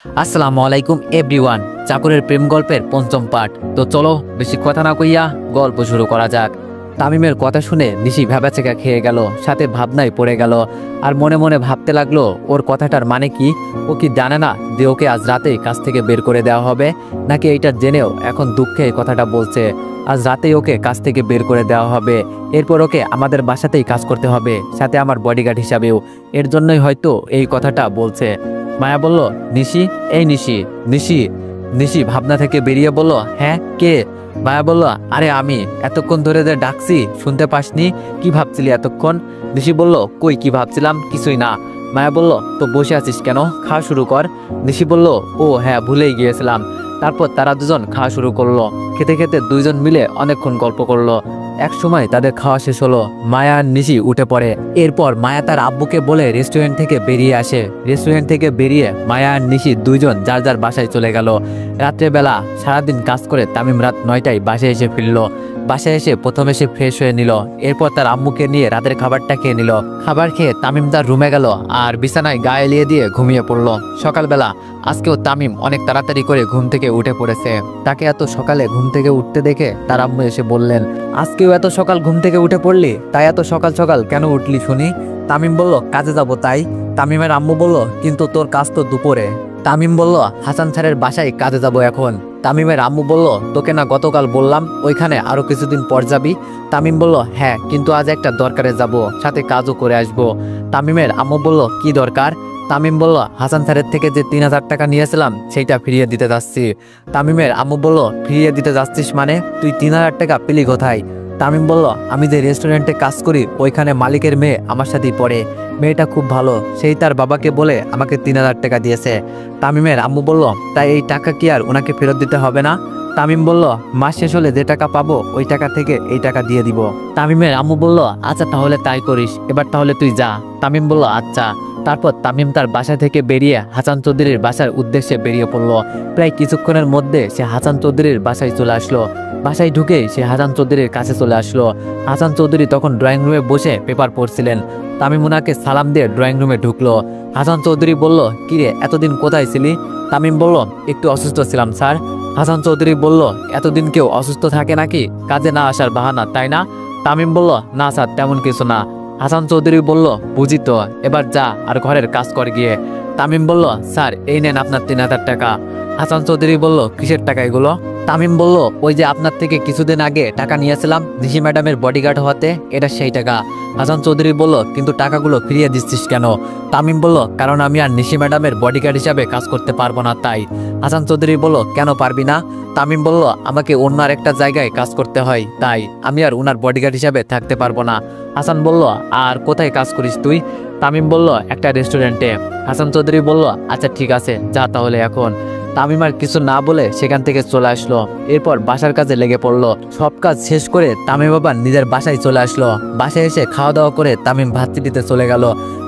আসসালামু আলাইকুম এভরিওয়ান। চাকরের প্রেম গল্পের পঞ্চম পার্ট। তো চলো বেশি কথা না কইয়া গল্প শুরু করা যাক। তামিমের কথা শুনে নিশি ভ্যাবাচেকা খেয়ে গেল, সাথে ভাবনায় পড়ে গেল। আর মনে মনে ভাবতে লাগলো ওর কথাটার মানে কি। ও কি জানে না যে ওকে আজ রাতেই কাজ থেকে বের করে দেওয়া হবে, নাকি এইটা জেনেও এখন দুঃখে এই কথাটা বলছে। আজ রাতেই ওকে কাজ থেকে বের করে দেওয়া হবে, এরপর ওকে আমাদের বাসাতেই কাজ করতে হবে, সাথে আমার বডিগার্ড হিসাবেও। এর জন্যই হয়তো এই কথাটা বলছে। মায়া বলল, নিশি, এই নিশি। নিশি নিশি ভাবনা থেকে বেরিয়ে বলল, হ্যাঁ কে? মায়া বলল, আরে আমি। এতক্ষণ ধরে যে ডাকছি শুনতে পাসনি? কি ভাবছিলি এতক্ষণ? নিশি বলল, কই কি ভাবছিলাম, কিছুই না। মায়া বলল, তো বসে আছিস কেন, খাওয়া শুরু কর। নিশি বলল, ও হ্যাঁ ভুলেই গিয়েছিলাম। তারপর তারা দুজন খাওয়া শুরু করলো। খেতে খেতে দুইজন মিলে অনেকক্ষণ গল্প করলো। এক সময় তাদের খাওয়া শেষ হলো। মায়া আর নিশি উঠে পড়ে। এরপর মায়া তার আব্বুকে বলে রেস্টুরেন্ট থেকে বেরিয়ে আসে। রেস্টুরেন্ট থেকে বেরিয়ে মায়া আর নিশি দুইজন যার যার বাসায় চলে গেল। রাত্রেবেলা সারাদিন কাজ করে তামিম রাত 9টায় বাসায় এসে ফিরল। বাসায় এসে প্রথমে সে ফ্রেশ হয়ে নিল, এরপর তার আম্মুকে নিয়ে রাতের খাবারটা খেয়ে নিল। খাবার খেয়ে তামিম তার রুমে গেল আর বিছানায় গায়ে এলিয়ে দিয়ে ঘুমিয়ে পড়ল। সকালবেলা আজকেও তামিম অনেক তাড়াতাড়ি করে ঘুম থেকে উঠে পড়েছে। তাকে এত সকালে ঘুম থেকে উঠতে দেখে তার আম্মু এসে বললেন, আজকেও এত সকাল ঘুম থেকে উঠে পড়লি? তাই এত সকাল সকাল কেন উঠলি শুনি? তামিম বলল, কাজে যাব তাই। তামিমের আম্মু বলল, কিন্তু তোর কাজ তো দুপুরে। তামিম বলল, হাসান স্যারের বাসায় কাজে যাব এখন। তামিমের আম্মু বলল, তোকে না গতকাল বললাম ওইখানে আরো কিছুদিন পর যাবি? তামিম বলল, হ্যাঁ, কিন্তু আজ একটা দরকারে যাব, সাথে কাজও করে আসব। তামিমের আম্মু বলল, কি দরকার? তামিম বলল, হাসান স্যারের থেকে যে 3000 টাকা নিয়েছিলাম সেইটা ফিরিয়ে দিতে যাচ্ছি। তামিমের আম্মু বলল, ফিরিয়ে দিতে যাচ্ছিস মানে? তুই 3000 টাকা পেলি কোথায়? তামিম বলল, আমি যে রেস্টুরেন্টে কাজ করি ওইখানে মালিকের মেয়ে আমার সাথেই পড়ে। মেয়েটা খুব ভালো, সেই তার বাবাকে বলে আমাকে 3000 টাকা দিয়েছে। তামিমের আম্মু বলল, তাই এই টাকা কি আর ওনাকে ফেরত দিতে হবে না? তামিম বলল, মাস শেষ হলে যে টাকা পাবো ওই টাকা থেকে এই টাকা দিয়ে দিব। তামিমের আম্মু বলল, আচ্ছা তাহলে তাই করিস, এবার তাহলে তুই যা। তামিম বলল, আচ্ছা। তারপর তামিম তার বাসা থেকে বেরিয়ে হাসান চৌধুরীর বাসার উদ্দেশ্যে বেরিয়ে পড়ল। প্রায় কিছুক্ষণের মধ্যে সে হাসান চৌধুরীর বাসায় চলে আসলো। বাসায় ঢুকেই সে হাসান চৌধুরীর কাছে চলে আসলো। হাসান চৌধুরী তখন ড্রয়িং রুমে বসে পেপার পড়ছিলেন। তামিম উনাকে সালাম দিয়ে ড্রয়িং রুমে ঢুকলো। হাসান চৌধুরী বলল, কিরে এতদিন কোথায় ছিলি? তামিম বলল, একটু অসুস্থ ছিলাম স্যার। হাসান চৌধুরী বলল, এতদিন কেউ অসুস্থ থাকে নাকি? কাজে না আসার বাহানা, তাই না? তামিম বলল, না স্যার তেমন কিছু না। হাসান চৌধুরী বলল, বুঝি তো, এবার যা আর ঘরের কাজ কর গিয়ে। তামিম বলল, স্যার এই নেন আপনার 3000 টাকা। হাসান চৌধুরী বলল, কিসের টাকা এগুলো? তামিম বলল, ওই যে আপনার থেকে কিছুদিন আগে টাকা নিয়েছিলাম নিশি ম্যাডামের বডিগার্ড হতে, এটা সেই টাকা। হাসান চৌধুরী বলল, কিন্তু টাকাগুলো ফিরিয়ে দিচ্ছিস কেন? তামিম বলল, কারণ আমি আর নিশি ম্যাডামের বডিগার্ড হিসাবে কাজ করতে পারবো না তাই। হাসান চৌধুরী বলল, কেন পারবি না? তামিম বলল, আমাকে অন্য আর একটা জায়গায় কাজ করতে হয়, তাই আমি আর ওনার বডিগার্ড হিসাবে থাকতে পারবো না। হাসান বলল, আর কোথায় কাজ করিস তুই? তামিম বলল, একটা রেস্টুরেন্টে। হাসান চৌধুরী বলল, আচ্ছা ঠিক আছে, যা তাহলে এখন। তামিম আর কিছু না বলে সেখান থেকে চলে আসলো। এরপর বাসার কাজে লেগে পড়লো। সব কাজ শেষ করে তামিম বাবা নিজের বাসায় চলে আসলো। বাসায় এসে খাওয়া দাওয়া করে তামিম ভার্সিটিতে চলে গেল।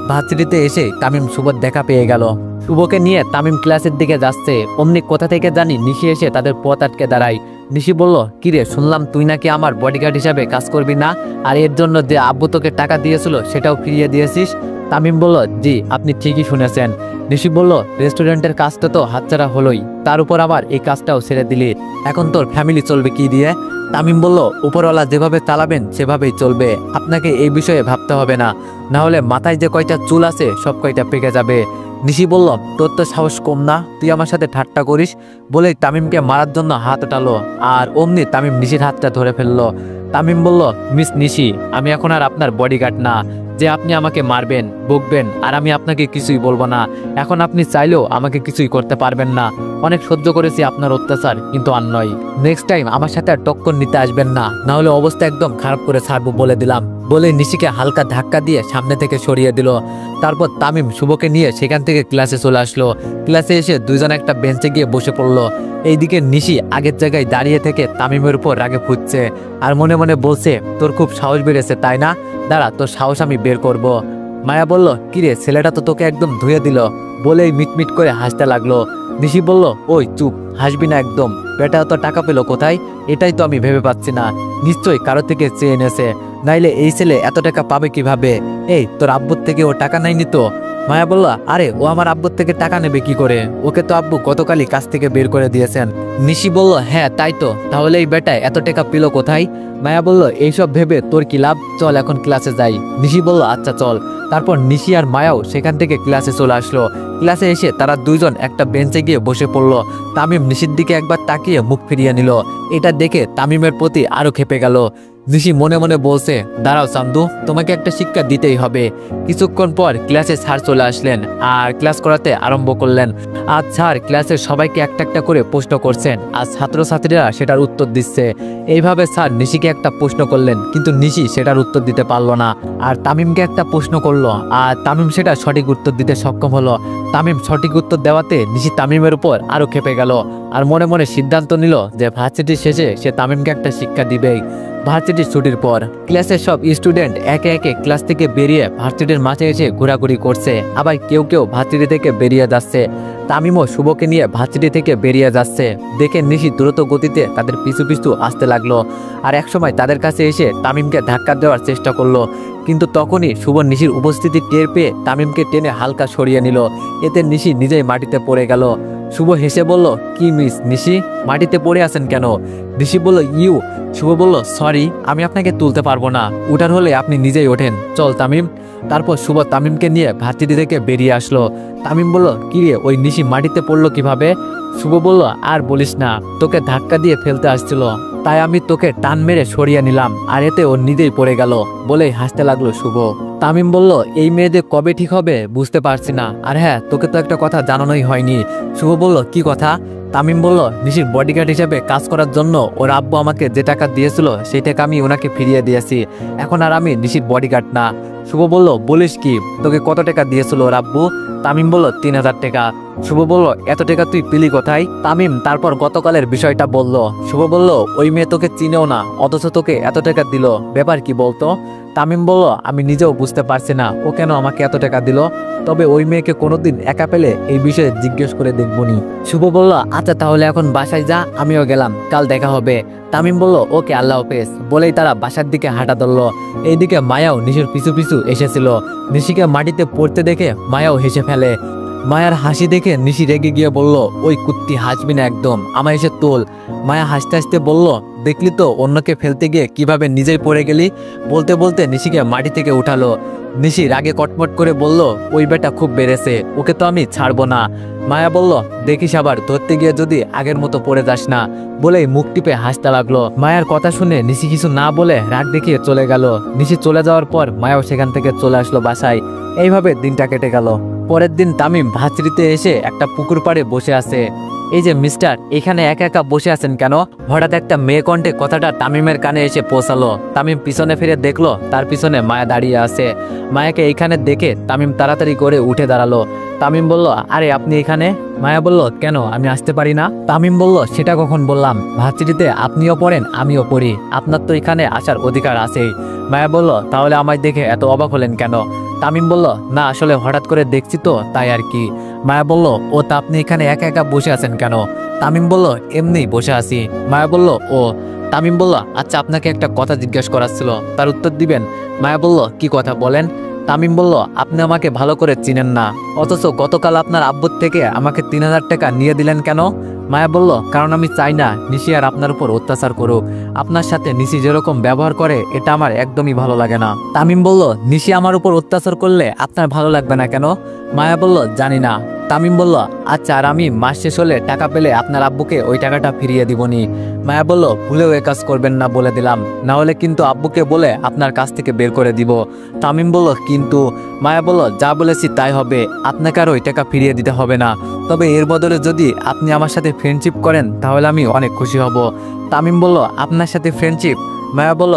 ভার্সিটিতে এসে তামিম শুভর দেখা পেয়ে গেল। শুভকে নিয়ে তামিম ক্লাসের দিকে যাচ্ছে, অমনি কোথা থেকে জানি নিশি এসে তাদের পথ আটকে দাঁড়ায়। নিশি বলল, কিরে শুনলাম তুই নাকি আমার বডিগার্ড হিসাবে কাজ করবি না, আর এর জন্য যে আব্বু তোকে টাকা দিয়েছিল সেটাও ফিরিয়ে দিয়েছিস? তামিম বলল, জি আপনি ঠিকই শুনেছেন। নিশি বলল, রেস্টুরেন্টের কাজটা তো হাতছাড়া হলোই, তার উপর আবার এই কাজটাও ছেড়ে দিলি, এখন তোর ফ্যামিলি চলবে কি দিয়ে? তামিম বলল, উপরওয়ালা যেভাবে চালাবেন সেভাবেই চলবে, আপনাকে এই বিষয়ে ভাবতে হবে না, না হলে মাথায় যে কয়টা চুল আছে সব কয়টা পেকে যাবে। নিশি বলল, তোর তো সাহস কম না, তুই আমার সাথে ঠাট্টা করিস? বলেই তামিমকে মারার জন্য হাত ওঠালো, আর অমনি তামিম নিশির হাতটা ধরে ফেললো। তামিম বলল, মিস নিশি, আমি এখন আর আপনার বডিগার্ড না যে আপনি আমাকে মারবেন, বকবেন আর আমি আপনাকে কিছুই বলবো না। এখন আপনি চাইলেও আমাকে কিছুই করতে পারবেন না। অনেক সহ্য করেছি আপনার অত্যাচার, কিন্তু আর নয়। নেক্সট টাইম আমার সাথে আর টক্কর নিতে আসবেন না, না হলে অবস্থা একদম খারাপ করে ছাড়বো বলে দিলাম। বলে নিশিকে হালকা ধাক্কা দিয়ে সামনে থেকে সরিয়ে দিল। তারপর তামিম শুভকে নিয়ে সেখান থেকে ক্লাসে চলে আসলো। ক্লাসে এসে দুইজন একটা বেঞ্চে গিয়ে বসে পড়লো। এইদিকে নিশি আগের জায়গায় দাঁড়িয়ে থেকে তামিমের উপর রাগে ফুটছে আর মনে মনে বলছে, তোর খুব সাহস বেড়েছে তাই না? দাঁড়া, তোর সাহস আমি বের করব। মায়া বলল, কিরে ছেলেটা তো তোকে একদম ধুয়ে দিল, বলেই মিটমিট করে হাসতে লাগলো। নিশি বলল, ওই চুপ, হাসবি না একদম। বেটা তো টাকা পেলো কোথায়, এটাই তো আমি ভেবে পাচ্ছি না। নিশ্চয়ই কারো থেকে চেয়ে এনেছে, নাইলে এই ছেলে এত টাকা পাবে কিভাবে? এই তোর আব্বুর থেকে ও টাকা নেয়নি তো? মায়া বলল, আরে ও আমার আব্বুর থেকে টাকা নেবে কি করে? ওকে তো আব্বু গতকালই কাছ থেকে বের করে দিয়েছেন। নিশি বলল, হ্যাঁ তাই তো, তাহলে এই বেটায় এত টাকা পেল কোথায়? মায়া বলল, এইসব ভেবে তোর কি লাভ, চল এখন ক্লাসে যাই। নিশি বলল, আচ্ছা চল। তারপর নিশি আর মায়াও সেখান থেকে ক্লাসে চলে আসলো। ক্লাসে এসে তারা দুইজন একটা বেঞ্চে গিয়ে বসে পড়লো। তামিম নিশির দিকে একবার তাকিয়ে মুখ ফিরিয়ে নিল। এটা দেখে তামিমের প্রতি আরো খেপে গেল। নিশি মনে মনে বলছে, দাঁড়াও চান্দু, তোমাকে একটা শিক্ষা দিতেই হবে। কিছুক্ষণ পর ক্লাসে স্যার চলে আসলেন আর ক্লাস করাতে আরম্ভ করলেন। আজ স্যার ক্লাসের সবাইকে একটা একটা করে প্রশ্ন করছেন আর ছাত্রছাত্রীরা সেটার উত্তর দিচ্ছে। এইভাবে স্যার নিশিকে একটা প্রশ্ন করলেন, কিন্তু নিশি সেটার উত্তর দিতে পারলো না। আর তামিমকে একটা প্রশ্ন করলো আর তামিম সেটা সঠিক উত্তর দিতে সক্ষম হলো। তামিম সঠিক উত্তর দেওয়াতে নিশি তামিমের উপর আরো খেপে গেল আর মনে মনে সিদ্ধান্ত নিল যে ভার্সিটির শেষে সে তামিমকে একটা শিক্ষা দিবেই। ভার্সিটির ছুটির পর ক্লাসের সব স্টুডেন্ট একে একে ক্লাস থেকে বেরিয়ে ভার্সিটির মাঝে এসে ঘোরাঘুরি করছে, আবার কেউ কেউ ভার্সিটি থেকে বেরিয়ে যাচ্ছে। তামিমও শুভকে নিয়ে ভার্সিটি থেকে বেরিয়ে যাচ্ছে দেখে নিশি দ্রুত গতিতে তাদের পিছু পিছু আসতে লাগলো। আর একসময় তাদের কাছে এসে তামিমকে ধাক্কা দেওয়ার চেষ্টা করলো, কিন্তু তখনই শুভ নিশির উপস্থিতি টের পেয়ে তামিমকে টেনে হালকা সরিয়ে নিল। এতে নিশি নিজেই মাটিতে পড়ে গেল। শুভ হেসে বলল, কি মিস নিশি, মাটিতে পড়ে আছেন কেন? নিশি বলল, ইউ। শুভ বলল, সরি, আমি আপনাকে তুলতে পারবো না, উঠার হলে আপনি নিজেই ওঠেন, চল তামিম। তারপর শুভ তামিমকে নিয়ে ভার্সিটি থেকে বেরিয়ে আসলো। তামিম বলল, কিরে ওই নিশি মাটিতে পড়লো কিভাবে? শুভ বলল, আর বলিস না, তোকে ধাক্কা দিয়ে ফেলতে আসছিল, তাই আমি তোকে টান মেরে সরিয়ে নিলাম আর এতে ও নিজেই পড়ে গেল, বলেই হাসতে লাগলো শুভ। তামিম বলল, এই মেয়েদের কবে ঠিক হবে বুঝতে পারছি না, আর হ্যাঁ তোকে তো একটা কথা জানানোই হয়নি। শুভ বলল, কি কথা? তামিম বলল, নিশির বডিগার্ড হিসেবে কাজ করার জন্য ওর আব্বু আমাকে যে টাকা দিয়েছিল সেই টাকা আমি ওনাকে ফিরিয়ে দিয়েছি, এখন আর আমি নিশির বডিগার্ড না। শুভ বলল, বলিস কি, তোকে কত টাকা দিয়েছিল ওর আব্বু? তামিম বলল, 3000 টাকা। শুভ বলল, এত টাকা তুই পেলি কোথায়? তামিম তারপর গতকালের বিষয়টা বলল। শুভ বলল, ওই মেয়ে তোকে চিনেও না, অথচ তোকে এত টাকা দিল, ব্যাপার কি বলতো? তামিম বলল, আমি নিজেও বুঝতে পারছি না ও কেন আমাকে এত টাকা দিল, তবে ওই মেয়েকে কোনোদিন একা পেলে এই বিষয়ে জিজ্ঞেস করে দেখবনি। শুভ বলল, আচ্ছা তাহলে এখন বাসায় যা, আমিও গেলাম, কাল দেখা হবে। তামিম বলল, ওকে, আল্লাহ হাফেজ, বলেই তারা বাসার দিকে হাঁটা ধরল। এইদিকে মায়াও নিশির পিছু পিছু এসেছিল। নিশিকে মাটিতে পড়তে দেখে মায়াও হেসে ফেলে। মায়ার হাসি দেখে নিশি রেগে গিয়ে বলল, ওই কুত্তি, হাসবি না একদম, আমায় এসে তোল। মায়া হাসতে হাসতে বলল, দেখলি তো অন্যকে ফেলতে গিয়ে কিভাবে নিজেই পড়ে গেলি। বলতে বলতে নিশিকে মাটি থেকে উঠালো। নিশি রাগে কটমট করে বলল, ওই বেটা খুব বেড়েছে, ওকে তো আমি ছাড়বো না। মায়া বলল, দেখিস আবার ধরতে গিয়ে যদি আগের মতো পড়ে যাস না, বলেই মুখ টিপে হাসতে লাগলো। মায়ার কথা শুনে নিশি কিছু না বলে রাগ দেখিয়ে চলে গেল। নিশি চলে যাওয়ার পর মায়াও সেখান থেকে চলে আসলো বাসায়। এইভাবে দিনটা কেটে গেল। পরের দিন তামিম ভার্সিটিতে এসে একটা পুকুর পাড়ে বসে আছে। এই যে মিস্টার, এখানে একা একা বসে আছেন কেন? হঠাৎ একটা মেয়ে কণ্ঠে কথাটা তামিমের কানে এসে পৌঁছালো। তামিম পিছনে ফিরে দেখলো তার পিছনে মায়া দাঁড়িয়ে আছে। মায়াকে এইখানে দেখে তামিম তাড়াতাড়ি করে উঠে দাঁড়ালো। তামিম বলল, আরে আপনি এখানে? মায়া বলল, কেন, আমি আসতে পারি না? তামিম বলল, সেটা কখন বললাম, ভার্সিটিতে আপনিও পড়েন আমিও পড়ি, আপনার তো এখানে আসার অধিকার আছেই। মায়া বলল, তাহলে আমায় দেখে এত অবাক হলেন কেন? তামিম বলল, না আসলে হঠাৎ করে দেখছি তো তাই আর কি। মায়া বলল, ও তা আপনি এখানে একা একা বসে আছেন কেন? তামিম বলল, এমনি বসে আছি। মায়া বলল, ও। তামিম বলল, আচ্ছা আপনাকে একটা কথা জিজ্ঞেস করার ছিল, তার উত্তর দিবেন? মায়া বলল, কি কথা বলেন? তামিম বলল, আপনি আমাকে ভালো করে চিনেন না, অথচ গতকাল আপনার আব্বুর থেকে আমাকে 3000 টাকা নিয়ে দিলেন কেন? মায়া বলল, কারণ আমি চাই না নিশি আর আপনার উপর অত্যাচার করুক। আপনার সাথে নিশি যেরকম ব্যবহার করে এটা আমার একদমই ভালো লাগে না। তামিম বলল, নিশি আমার উপর অত্যাচার করলে আপনার ভালো লাগবে না কেন? মায়া বলল, জানি না। তামিম বলল, আচ্ছা, আর আমি মাস শেষ হলে টাকা পেলে আপনার আব্বুকে ওই টাকাটা ফিরিয়ে দিবনি। মায়া বলল, ভুলেও এ কাজ করবেন না বলে দিলাম, না হলে কিন্তু আব্বুকে বলে আপনার কাছ থেকে বের করে দিব। তামিম বলল, কিন্তু? মায়া বলল, যা বলেছি তাই হবে, আপনাকে আর ওই টাকা ফিরিয়ে দিতে হবে না, তবে এর বদলে যদি আপনি আমার সাথে ফ্রেন্ডশিপ করেন তাহলে আমি অনেক খুশি হব। তামিম বলল, আপনার সাথে ফ্রেন্ডশিপ? মায়া বলল,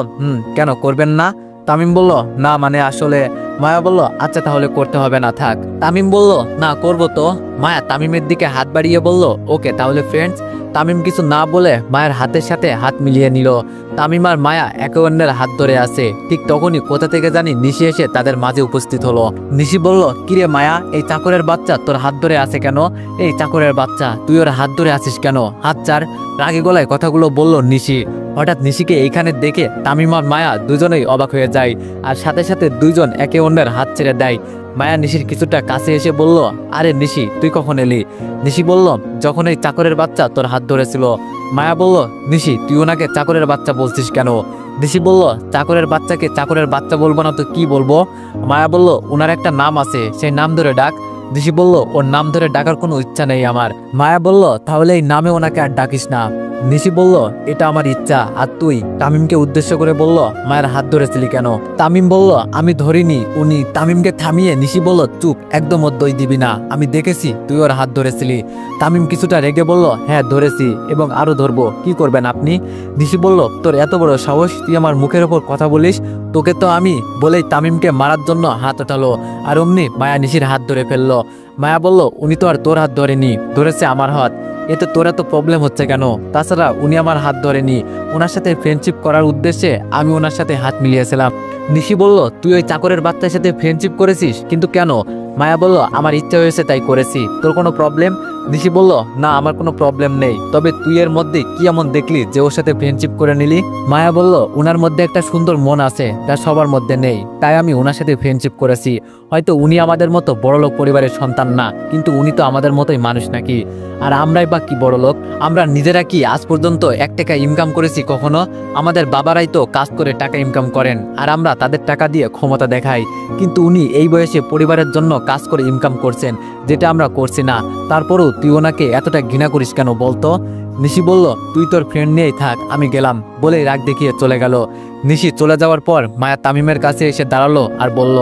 কেন করবেন না? তামিম বলল, না মানে আসলে। মায়া বলল, আচ্ছা তাহলে করতে হবে না, থাক। তামিম বলল, না করব তো। মায়া তামিমের দিকে হাত বাড়িয়ে বলল, ওকে তাহলে ফ্রেন্ডস। তামিম কিছু না বলে মায়ের হাতের সাথে হাত মিলিয়ে নিল। তামিম আর মায়া একে অন্যের হাত ধরে আছে। ঠিক তখনই কোথা থেকে জানি নিশি এসে তাদের মাঝে উপস্থিত হলো। নিশি বলল, কিরে মায়া, এই চাকরের বাচ্চা তোর হাত ধরে আছে কেন? এই চাকরের বাচ্চা, তুই ওর হাত ধরে আছিস কেন? হাত ছাড়। রাগী গলায় কথাগুলো বলল নিশি। হঠাৎ নিশিকে এইখানে দেখে তামিম আর মায়া দুজনেই অবাক হয়ে যায়, আর সাথে সাথে দুইজন একে অন্যের হাত ছেড়ে দেয়। মায়া নিশির কিছুটা কাছে এসে বলল, আরে নিশি, তুই কখন এলি? নিশি বলল, যখন এই চাকরের বাচ্চা তোর হাত ধরেছিল। মায়া বলল, নিশি, তুই ওনাকে চাকরের বাচ্চা বলছিস কেন? নিশি বলল, চাকরের বাচ্চাকে চাকরের বাচ্চা বলবো না তো কি বলবো? মায়া বলল, ওনার একটা নাম আছে, সেই নাম ধরে ডাক। নিশি বলল, ওর নাম ধরে ডাকার কোনো ইচ্ছা নেই আমার। মায়া বলল, তাহলে এই নামে ওনাকে আর ডাকিস না। নিশি বলল, এটা আমার ইচ্ছা। আর তুই? তামিমকে উদ্দেশ্য করে বলল, মায়ের হাত ধরেছিলি কেন? তামিম বলল, আমি ধরিনি। উনি তামিমকে থামিয়ে নিশি বলল, চুপ, একদম ওর দই দিবি না, আমি দেখেছি তুই ওর হাত ধরেছিলি। তামিম কিছুটা রেগে বলল, হ্যাঁ ধরেছি, এবং আরো ধরবো। কি করবেন আপনি? নিশি বলল, তোর এত বড় সাহস, তুই আমার মুখের ওপর কথা বলিস? তোকে তো আমি বলেই তামিমকে মারার জন্য হাত ওঠালো, আর অমনি মায়া নিশির হাত ধরে ফেললো। মায়া বলল, উনি তো আর তোর হাত ধরেনি, ধরেছে আমার হাত। এতে তোর এত প্রবলেম হচ্ছে কেন? তাছাড়া উনি আমার হাত ধরেনি, ওনার সাথে ফ্রেন্ডশিপ করার উদ্দেশ্যে আমি ওনার সাথে হাত মিলিয়েছিলাম। নিশি বলল, তুই ওই চাকরের বাচ্চার সাথে ফ্রেন্ডশিপ করেছিস, কিন্তু কেন? মায়া বলল, আমার ইচ্ছা হয়েছে তাই করেছি। তোর কোনো প্রবলেম? নিশি বলল, না, আমার কোনো প্রবলেম নেই, তবে তুই এর মধ্যে কি এমন দেখলি যে ওর সাথে ফ্রেন্ডশিপ করে নিলি? মায়া বলল, উনার মধ্যে একটা সুন্দর মন আছে, যা সবার মধ্যে নেই, তাই আমি ওনার সাথে ফ্রেন্ডশিপ করেছি। হয়তো উনি আমাদের মতো বড়লোক পরিবারের সন্তান না, কিন্তু উনি তো আমাদের মতোই মানুষ নাকি? আর আমরাই বা কি বড়লোক? আমরা নিজেরা কি আজ পর্যন্ত 1 টাকা ইনকাম করেছি কখনো? আমাদের বাবারাই তো কাজ করে টাকা ইনকাম করেন, আর আমরা তাদের টাকা দিয়ে ক্ষমতা দেখাই। কিন্তু উনি এই বয়সে পরিবারের জন্য কাজ করে ইনকাম করছেন, যেটা আমরা করছি না। তারপরও তুই ওনাকে এতটা ঘৃণা করিস কেন বলতো? নিশি বলল, তুই তোর ফ্রেন্ড নিয়েই থাক, আমি গেলাম, বলেই রাগ দেখিয়ে চলে গেল। নিশি চলে যাওয়ার পর মায়া তামিমের কাছে এসে দাঁড়ালো আর বলল,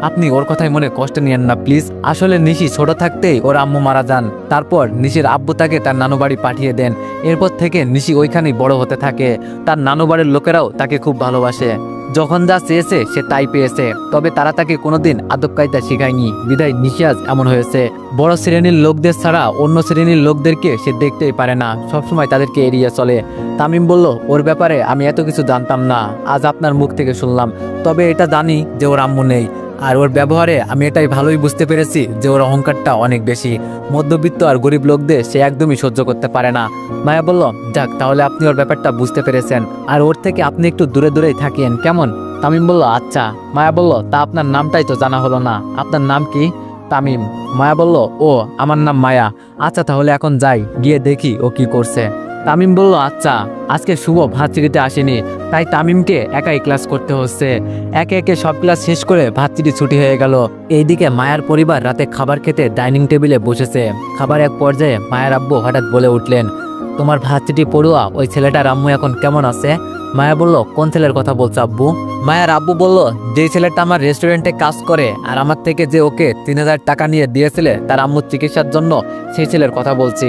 আপনি ওর কথাই মনে কষ্ট নিয়েন না প্লিজ। আসলে নিশি ছোট থাকতেই ওর আম্মু মারা যান, তারপর নিশির আব্বু তাকে তার নানু বাড়ি পাঠিয়ে দেন। এরপর থেকে নিশি ওইখানেই বড় হতে থাকে। তার নানু বাড়ির লোকেরাও তাকে খুব ভালোবাসে। যখন যা চেয়েছে সে তাই পেয়েছে, তবে তারা তাকে কোনোদিন আদব কায়দা শিখায়নি, বিধায় নিশি আজ এমন হয়েছে। বড় শ্রেণীর লোকদের ছাড়া অন্য শ্রেণীর লোকদেরকে সে দেখতেই পারে না, সবসময় তাদেরকে এড়িয়ে চলে। তামিম বলল, ওর ব্যাপারে আমি এত কিছু জানতাম না, আজ আপনার মুখ থেকে শুনলাম। তবে এটা জানি যে ওর আম্মু নেই, আর ওর ব্যবহারে আমি এটাই ভালোই বুঝতে পেরেছি যে ওর অহংকারটা অনেক বেশি। মধ্যবিত্ত আর গরিব লোকদের সে একদমই সহ্য করতে পারে না। মায়া বলল, যাক, তাহলে আপনি ওর ব্যাপারটা বুঝতে পেরেছেন, আর ওর থেকে আপনি একটু দূরে দূরেই থাকেন, কেমন? তামিম বলল, আচ্ছা। মায়া বলল, তা আপনার নামটাই তো জানা হলো না, আপনার নাম কি? তামিম। মায়া বলল, ও, আমার নাম মায়া। আচ্ছা, তাহলে এখন যাই, গিয়ে দেখি ও কি করছে। তামিম বলল, আচ্ছা। আজকে শুভ ভার্সিটিতে আসেনি, তাই তামিমকে একাই ক্লাস করতে হচ্ছে। একে একে সব ক্লাস শেষ করে ভার্সিটি ছুটি হয়ে গেল। এইদিকে মায়ার পরিবার রাতে খাবার খেতে ডাইনিং টেবিলে বসেছে। খাবার এক পর্যায়ে মায়ের আব্বু হঠাৎ বলে উঠলেন, তোমার ভার্সিটি পড়ুয়া ওই ছেলেটার আম্মু এখন কেমন আছে? মায়া বলল, কোন ছেলের কথা বলছো আব্বু? মায়ের আব্বু বলল, যেই ছেলেটা আমার রেস্টুরেন্টে কাজ করে আর আমার থেকে যে ওকে 3000 টাকা নিয়ে দিয়েছিলে তার আম্মুর চিকিৎসার জন্য, সেই ছেলের কথা বলছি।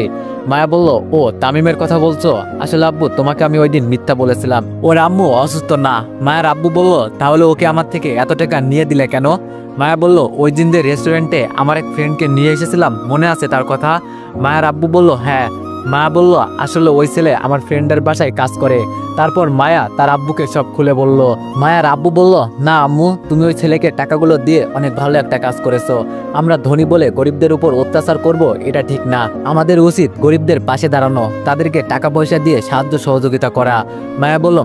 মায়া বলল, ও তামিমের কথা বলছো? আসলে আব্বু, তোমাকে আমি ওই দিন মিথ্যা বলেছিলাম, ওর আম্মু অসুস্থ না। মায়ের আব্বু বলল, তাহলে ওকে আমার থেকে এত টাকা নিয়ে দিলে কেন? মায়া বলল, ওই দিন যে রেস্টুরেন্টে আমার এক ফ্রেন্ডকে নিয়ে এসেছিলাম, মনে আছে তার কথা? মায়ের আব্বু বলল, হ্যাঁ। মায়া বলল, আসলে ওই ছেলে আমার ফ্রেন্ডের বাসায় কাজ করে। তারপর মায়া তার আব্বুকে সব খুলে বলল। মায়ার আব্বু বলল, না আম্মু, তুমি ওই ছেলেকে টাকাগুলো দিয়ে অনেক ভালো একটা কাজ করেছো। আমরা ধনী বলে গরিবদের উপর অত্যাচার করব, এটা ঠিক না। আমাদের উচিত গরিবদের পাশে দাঁড়ানো, তাদেরকে টাকা পয়সা দিয়ে সাহায্য সহযোগিতা করা। মায়া বলল,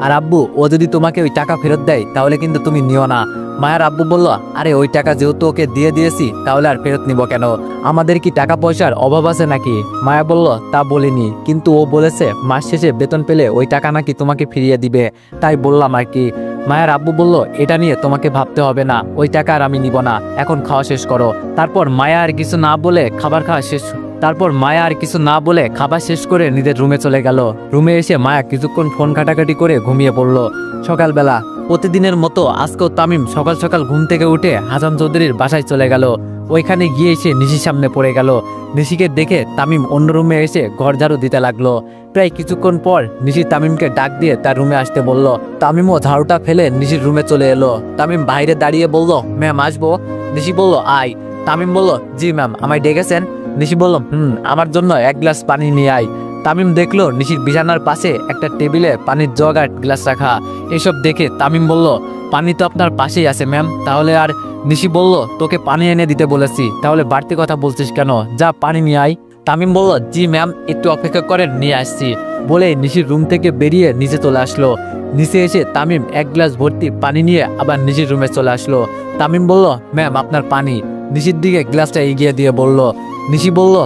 আর আব্বু, ও যদি তোমাকে ওই টাকা ফেরত দেয় তাহলে কিন্তু তুমি নিও না। মায়ের আব্বু বলল, আরে ওই টাকা যেহেতু ওকে দিয়ে দিয়েছি, তাহলে আর ফেরত নিব কেন? আমাদের কি টাকা পয়সার অভাব আছে নাকি? মায়া বলল, তা বলিনি, কিন্তু ও বলেছে মাস শেষে বেতন পেলে ওই টাকা নাকি তোমাকে ফিরিয়ে দিবে, তাই বললাম আর কি। মায়ের আব্বু বলল, এটা নিয়ে তোমাকে ভাবতে হবে না, ওই টাকা আর আমি নিব না, এখন খাওয়া শেষ করো। তারপর মায়া আর কিছু না বলে খাবার শেষ করে নিজের রুমে চলে গেল। রুমে এসে মায়া কিছুক্ষণ ফোন ঘাটাঘাটি করে ঘুমিয়ে পড়ল। সকালবেলা প্রতিদিনের মতো আজকেও তামিম সকাল সকাল ঘুম থেকে উঠে হাসান চৌধুরীর বাসায় চলে গেল। ওইখানে গিয়ে এসে নিশির সামনে পড়ে গেল। নিশিকে দেখে তামিম অন্য রুমে এসে ঘর ঝাড়ু দিতে লাগলো। প্রায় কিছুক্ষণ পর নিশি তামিমকে ডাক দিয়ে তার রুমে আসতে বলল। তামিমও ঝাড়ুটা ফেলে নিশির রুমে চলে এলো। তামিম বাইরে দাঁড়িয়ে বলল, ম্যাম আসবো? নিশি বলল, আয়। তামিম বলল, জি ম্যাম, আমায় ডেকেছেন? নিশি বলল, আমার জন্য 1 গ্লাস পানি নিয়ে আয়। তামিম দেখলো নিশির বিছানার পাশে একটা টেবিলে পানির জগ আর গ্লাস রাখা। এসব দেখে তামিম বলল, পানি তো আপনার পাশেই আছে ম্যাম, তাহলে? আর নিশি বলল, তোকে পানি এনে দিতে বলেছি, তাহলে বাড়তি কথা বলছিস কেন? যা পানি নিয়ে আয়। তামিম বলল, জি ম্যাম, একটু অপেক্ষা করেন, নিয়ে আসছি। বলে নিশির রুম থেকে বেরিয়ে নিচে চলে আসলো। নিচে এসে তামিম এক গ্লাস ভর্তি পানি নিয়ে আবার নিশির রুমে চলে আসলো। তামিম বলল, ম্যাম আপনার পানি। নিশির দিকে গ্লাসটা এগিয়ে দিয়ে বলল। নিশি বলল,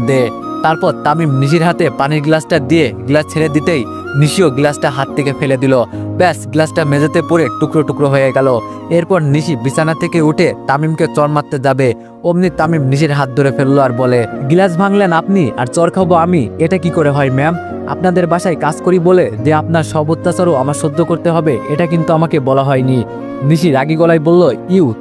দে। তারপর তামিম নিশির হাতে পানির গ্লাসটা দিয়ে গ্লাস ছেড়ে দিতেই নিশিও গ্লাসটা হাত থেকে ফেলে দিল। ব্যাস, গ্লাসটা মেঝেতে পড়ে টুকরো টুকরো হয়ে গেল। এরপর নিশি বিছানা থেকে উঠে তামিমকে চর মারতে যাবে, অমনি তামিম নিশির হাত ধরে ফেললো আর বলে, গ্লাস ভাঙলেন আপনি আর চর খাবো আমি? এটা কি করে হয় ম্যাম? আপনাদের বাসায় কাজ করি বলে যে আপনার সব অত্যাচারও আমার সহ্য করতে হবে, এটা কিন্তু আমাকে বলা হয়নি। নিশি রাগী গলায় বলল,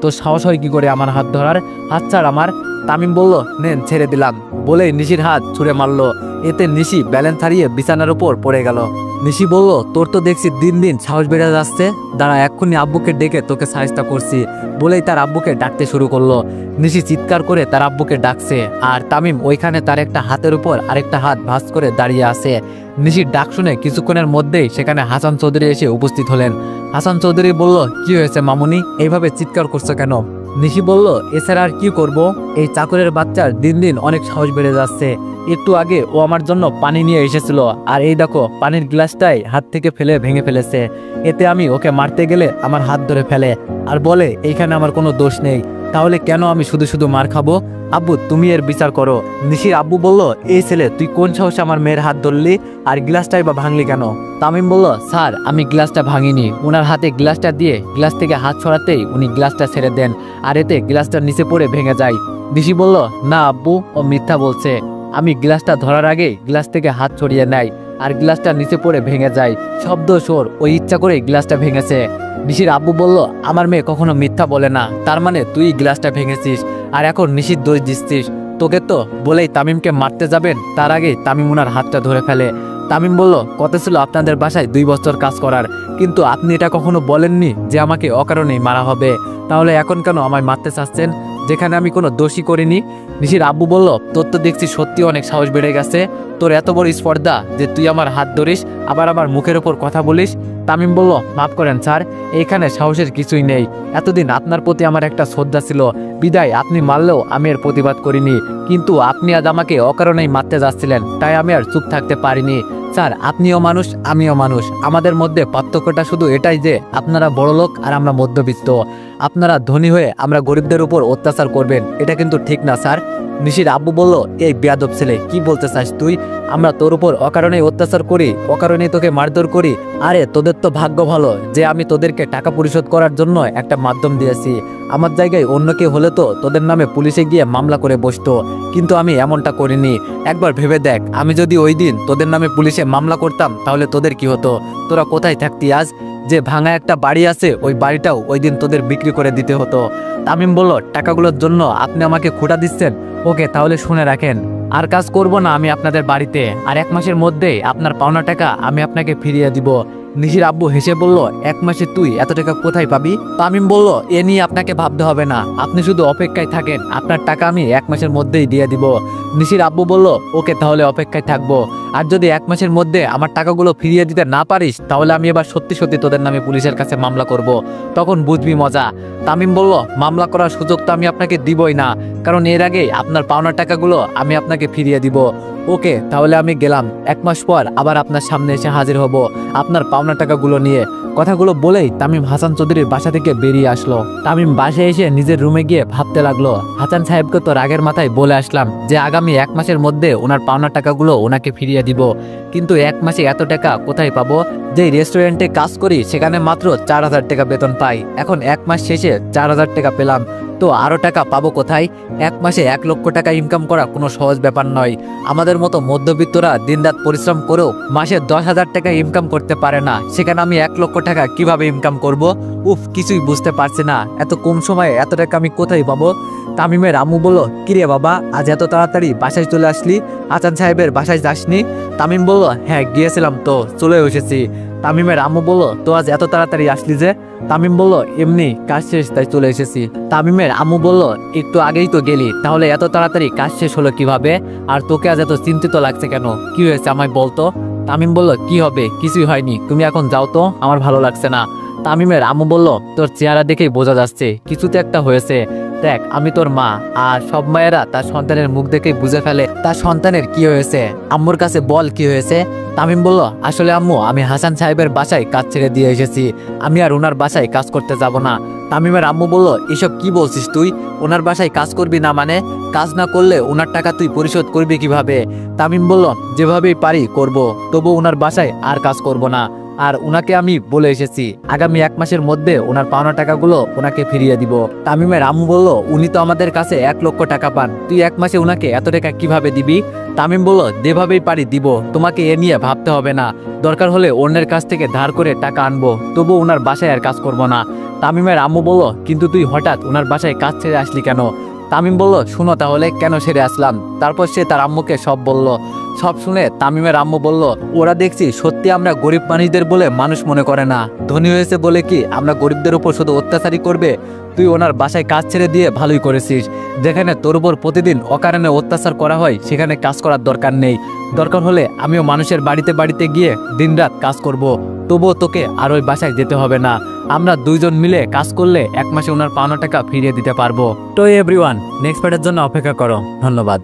তোর সাহস হয় কি করে আমার হাত ধরার? হাত ছাড় আমার। তামিম বলল, নেন, ছেড়ে দিলাম। বলে নিশির হাত ছুঁড়ে মারলো। এতে নিশি ব্যালেন্স হারিয়ে বিছানার উপর পড়ে গেল। নিশি বলল, তোর তো দেখছি দিন দিন সাহস বেড়ে যাচ্ছে, দাঁড়া এক্ষুনি আব্বুকে ডেকে তোকে সাহায্য করছি। বলেই তার আব্বুকে ডাকতে শুরু করলো। নিশি চিৎকার করে তার আব্বুকে ডাকছে, আর তামিম ওইখানে তার একটা হাতের উপর আরেকটা হাত ভাঁজ করে দাঁড়িয়ে আছে। নিশির ডাক শুনে কিছুক্ষণের মধ্যেই সেখানে হাসান চৌধুরী এসে উপস্থিত হলেন। হাসান চৌধুরী বলল, কি হয়েছে মামুনি, এইভাবে চিৎকার করছো কেন? নিশি বলল, এছাড়া আর কি করব, এই চাকরের বাচ্চার দিন দিন অনেক সাহস বেড়ে যাচ্ছে। একটু আগে ও আমার জন্য পানি নিয়ে এসেছিল, আর এই দেখো পানির গ্লাসটাই হাত থেকে ফেলে ভেঙে ফেলেছে। এতে আমি ওকে মারতে গেলে আমার হাত ধরে ফেলে আর বলে এইখানে আমার কোনো দোষ নেই। তাহলে কেন আমি শুধু শুধু মার খাবো? আব্বু তুমি এর বিচার করো। নিশির আব্বু বলল, এই ছেলে তুই কোন সাহসে আমার মেয়ের হাত ধরলি, আর গ্লাসটাই বা ভাঙলি কেন? তামিম বলল, স্যার আমি গ্লাসটা ভাঙিনি। ওনার হাতে গ্লাসটা দিয়ে গ্লাস থেকে হাত ছড়াতেই উনি গ্লাসটা ছেড়ে দেন, আর এতে গ্লাসটা নিচে পড়ে ভেঙে যায়। নিশি বলল, না আব্বু, ও মিথ্যা বলছে। আমি গ্লাসটা ধরার আগে গ্লাস থেকে হাত ছড়িয়ে নেয় আর গ্লাসটা নিচে পড়ে ভেঙে যায়। শব্দ সোর ওই ইচ্ছা করে গ্লাসটা ভেঙেছে। নিশির আব্বু বলল, আমার মেয়ে কখনো মিথ্যা বলে না, তার মানে তুই গ্লাসটা ভেঙেছিস আর এখন নিশির দোষ দিচ্ছিস। তোকে তো বলেই তামিমকে মারতে যাবেন, তার আগে তামিম উনার হাতটা ধরে ফেলে। তামিম বলল, কথা ছিল আপনাদের বাসায় 2 বছর কাজ করার, কিন্তু আপনি এটা কখনো বলেননি যে আমাকে অকারণেই মারা হবে। তাহলে এখন কেন আমায় মারতে চাচ্ছেন, যেখানে আমি কোনো দোষই করিনি? নিশির আব্বু বলল, তোর তো দেখছি সত্যি অনেক সাহস বেড়ে গেছে। তোর এত বড় স্পর্ধা যে তুই আমার হাত ধরিস, আবার আমার মুখের ওপর কথা বলিস। তামিম বলল, মাফ করেন স্যার, এইখানে সাহসের কিছুই নেই। এতদিন আপনার প্রতি আমার একটা শ্রদ্ধা ছিল, বিদায় আপনি মারলেও আমি এর প্রতিবাদ করিনি, কিন্তু আপনি আজ আমাকে অকারণেই মারতে যাচ্ছিলেন, তাই আমি আর চুপ থাকতে পারিনি। স্যার আপনিও মানুষ, আমিও মানুষ, আমাদের মধ্যে পার্থক্যটা শুধু এটাই যে আপনারা বড়লোক আর আমরা মধ্যবিত্ত। আপনারা ধনী হয়ে আমরা গরিবদের উপর অত্যাচার করবেন, এটা কিন্তু ঠিক না স্যার। নিশির আব্বু বলল, এই বেয়াদব ছেলে, কি বলতে চাস তুই? আমরা তোর উপর অকারণেই অত্যাচার করি, অকারণেই তোকে মারধর করি? আরে তোদের তো ভাগ্য ভালো যে আমি তোদেরকে টাকা পরিশোধ করার জন্য একটা মাধ্যম দিয়েছি। আমার জায়গায় অন্য কেউ হলে তো তোদের নামে পুলিশে গিয়ে মামলা করে বসতো, কিন্তু আমি এমনটা করিনি। একবার ভেবে দেখ, আমি যদি ওই দিন তোদের নামে পুলিশে মামলা করতাম তাহলে তোদের কি হতো? তোরা কোথায় থাকতি আজ? যে ভাঙা একটা বাড়ি আছে, ওই বাড়িটাও ওই দিন তোদের বিক্রি করে দিতে হতো। তামিম বলল, টাকাগুলোর জন্য আপনি আমাকে খোঁটা দিচ্ছেন? ওকে, তাহলে শুনে রাখেন, আর কাজ করব না আমি আপনাদের বাড়িতে, আর 1 মাসের মধ্যে আপনার পাওনা টাকা আমি আপনাকে ফিরিয়ে দিব। নিশির আব্বু হেসে বলল, 1 মাসে তুই এত টাকা কোথায় পাবি? তামিম বলল, এ নিয়ে আপনাকে ভাবতে হবে না, আপনি শুধু অপেক্ষায় থাকেন, আপনার টাকা আমি 1 মাসের মধ্যেই দিয়ে দিব। নিশির আব্বু বলল, ওকে, তাহলে অপেক্ষায় থাকবো। আর যদি 1 মাসের মধ্যে আমার টাকাগুলো ফিরিয়ে দিতে না পারিস, তাহলে আমি এবার সত্যি সত্যি তোদের নামে পুলিশের কাছে মামলা করব, তখন বুঝবি মজা। তামিম বলল, মামলা করার সুযোগ তো আমি আপনাকে দিবই না, কারণ এর আগে আপনার পাওনা টাকাগুলো আমি আপনাকে ফিরিয়ে দিব। ওকে, তাহলে আমি গেলাম, 1 মাস পর আবার আপনার সামনে এসে হাজির হব আপনার পাওনা টাকাগুলো নিয়ে। কথাগুলো বলেই তামিম হাসান চৌধুরীর বাসা থেকে বেরিয়ে আসলো। তামিম বাসায় এসে নিজের রুমে গিয়ে ভাবতে লাগলো, হাসান সাহেবকে তো রাগের মাথায় বলে আসলাম যে আগামী 1 মাসের মধ্যে ওনার পাওনা টাকাগুলো ওনাকে ফিরিয়ে দিব, কিন্তু 1 মাসে এত টাকা কোথায় পাবো? যেই রেস্টুরেন্টে কাজ করি সেখানে মাত্র 4000 টাকা বেতন পাই, এখন 1 মাস শেষে 4000 টাকা পেলাম, তো আরো টাকা পাবো কোথায়? 1 মাসে 1 লক্ষ টাকা ইনকাম করা কোনো সহজ ব্যাপার নয়। আমাদের মতো মধ্যবিত্তরা দিনরাত পরিশ্রম করেও মাসে 10,000 টাকা ইনকাম করতে পারে না, সেখানে আমি 1 লক্ষ টাকা কিভাবে ইনকাম করব? উফ, কিছুই বুঝতে পারছি না, এত কম সময়ে এত টাকা আমি কোথায় পাবো? তামিমের আম্মু বলল, কিরে বাবা, আজ এত তাড়াতাড়ি বাসায় চলে আসলি, হাসান সাহেবের বাসায় যাসনি? তামিম বলল, হ্যাঁ গিয়েছিলাম তো, চলে এসেছি। তামিমের আম্মু বলল, তো আজ এত তাড়াতাড়ি আসলি যে? তামিম বলল, এমনি কাজ শেষ তাই চলে এসেছি। তামিমের আম্মু বলল, একটু আগেই তো গেলি, তাহলে এত তাড়াতাড়ি কাজ শেষ হলো কিভাবে? আর তোকে আজ এত চিন্তিত লাগছে কেন? কি হয়েছে আমায় বলতো। তামিম বলল, কি হবে, কিছুই হয়নি, তুমি এখন যাও তো, আমার ভালো লাগছে না। তামিমের আম্মু বলল, তোর চেহারা দেখেই বোঝা যাচ্ছে কিছু তো একটা হয়েছে। দেখ, আমি তোর মা, আর সব মায়েরা তার সন্তানের মুখ দেখেই বুঝে ফেলে তার সন্তানের কি হয়েছে। আম্মুর কাছে বল কি হয়েছে। তামিম বলল, আসলে আম্মু, আমি হাসান সাহেবের বাসায় কাজ ছেড়ে দিয়ে এসেছি, আমি আর ওনার বাসায় কাজ করতে যাব না। তামিমের আম্মু বলল, এসব কি বলছিস তুই? ওনার বাসায় কাজ করবি না মানে? কাজ না করলে ওনার টাকা তুই পরিশোধ করবি কিভাবে? তামিম বলল, যেভাবেই পারি করব, তবু ওনার বাসায় আর কাজ করব না। আর ওনাকে আমি বলে এসেছি আগামী 1 মাসের মধ্যে ওনার পাওনা টাকাগুলো ওনাকে ফিরিয়ে দিব। তামিমের আম্মু বলল, উনি তো আমাদের কাছে 1 লক্ষ টাকা পান, তুই 1 মাসে ওনাকে এত টাকা কিভাবে দিবি? তামিম বলল, যেভাবেই পারি দিব, তোমাকে এ নিয়ে ভাবতে হবে না। দরকার হলে অন্যের কাছ থেকে ধার করে টাকা আনবো, তবু ওনার বাসায় আর কাজ করব না। তামিমের আম্মু বলল, কিন্তু তুই হঠাৎ ওনার বাসায় কাজ ছেড়ে আসলি কেন? তামিম বলল, শুনো তাহলে কেন ছেড়ে আসলাম। তারপর সে তার আম্মুকে সব বলল। সব শুনে তামিমের আম্মু বলল, ওরা দেখছি সত্যি আমরা গরিব মানুষদের বলে মানুষ মনে করে না, ধনী হয়েছে বলে কি আমরা গরিবদের উপর শুধু অত্যাচারই করবে? তুই ওনার বাসায় কাজ ছেড়ে দিয়ে ভালোই করেছিস। যেখানে তোর উপর প্রতিদিন অকারণে অত্যাচার করা হয় সেখানে কাজ করার দরকার নেই। দরকার হলে আমিও মানুষের বাড়িতে বাড়িতে গিয়ে দিনরাত কাজ করব, তবুও তোকে আর ওই বাসায় যেতে হবে না। আমরা দুইজন মিলে কাজ করলে 1 মাসে ওনার পাওনা টাকা ফিরিয়ে দিতে পারবো। তো এভরিওয়ান, নেক্সট পার্টের জন্য অপেক্ষা করো। ধন্যবাদ।